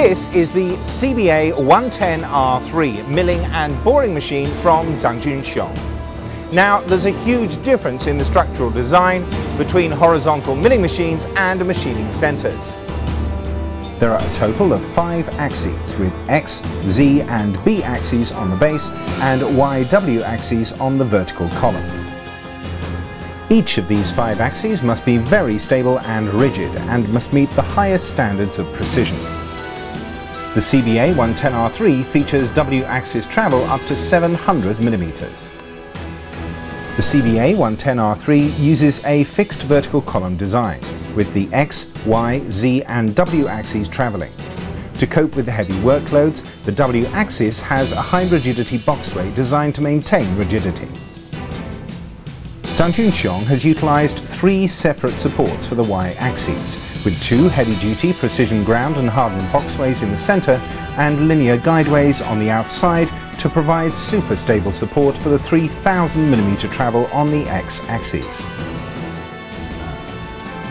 This is the Cba 110R3 milling and boring machine from Zhangjunxiong. Now, there's a huge difference in the structural design between horizontal milling machines and machining centers. There are a total of 5 axes with X, Z and B axes on the base and YW axes on the vertical column. Each of these 5 axes must be very stable and rigid and must meet the highest standards of precision. The Cba 110R3 features W-axis travel up to 700 mm. The Cba 110R3 uses a fixed vertical column design, with the X, Y, Z and W axes travelling. To cope with the heavy workloads, the W axis has a high rigidity boxway designed to maintain rigidity. Zhangjunxiong has utilised 3 separate supports for the Y axes, with 2 heavy-duty precision ground and hardened boxways in the centre and linear guideways on the outside to provide super stable support for the 3000 mm travel on the X axis.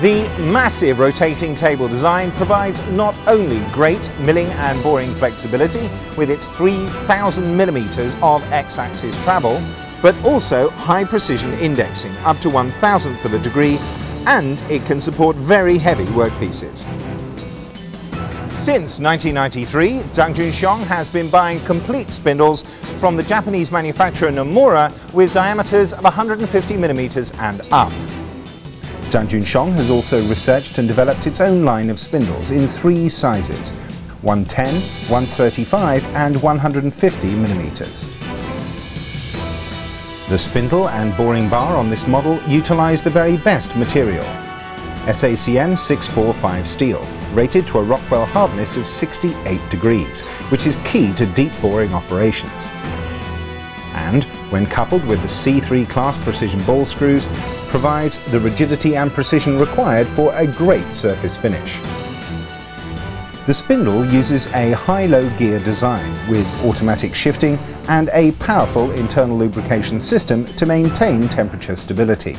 The massive rotating table design provides not only great milling and boring flexibility with its 3000 mm of X-axis travel, but also high precision indexing up to 1/1000th of a degree, and it can support very heavy workpieces. Since 1993, Zhangjunxiong has been buying complete spindles from the Japanese manufacturer Nomura with diameters of 150 mm and up. Zhangjunxiong has also researched and developed its own line of spindles in 3 sizes: 110, 135 and 150 mm. The spindle and boring bar on this model utilise the very best material, SACN 645 steel, rated to a Rockwell hardness of 68 degrees, which is key to deep boring operations. And, when coupled with the C3 class precision ball screws, provides the rigidity and precision required for a great surface finish. The spindle uses a high-low gear design with automatic shifting and a powerful internal lubrication system to maintain temperature stability.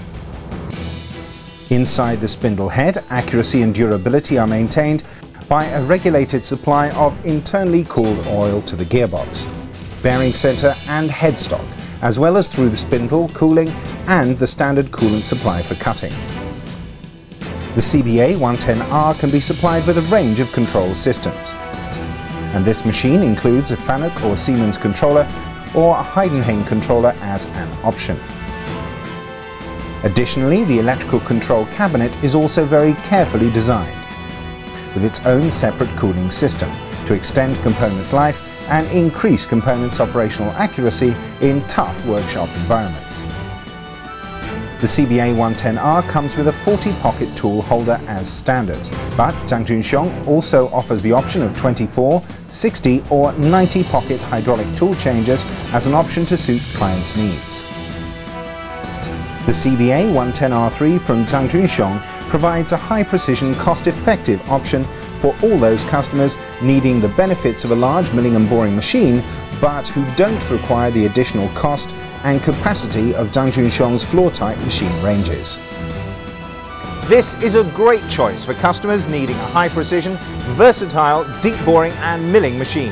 Inside the spindle head, accuracy and durability are maintained by a regulated supply of internally cooled oil to the gearbox, bearing center and headstock, as well as through the spindle cooling and the standard coolant supply for cutting. The Cba 110R can be supplied with a range of control systems, and this machine includes a Fanuc or Siemens controller or a Heidenhain controller as an option. Additionally, the electrical control cabinet is also very carefully designed, with its own separate cooling system to extend component life and increase components' operational accuracy in tough workshop environments. The Cba 110R comes with a 40-pocket tool holder as standard, but Zhangjunxiong also offers the option of 24, 60 or 90-pocket hydraulic tool changers as an option to suit clients' needs. The Cba 110R3 from Zhangjunxiong provides a high-precision, cost-effective option for all those customers needing the benefits of a large milling and boring machine, but who don't require the additional cost and capacity of Zhangjunxiong's floor-type machine ranges. This is a great choice for customers needing a high-precision, versatile, deep boring and milling machine.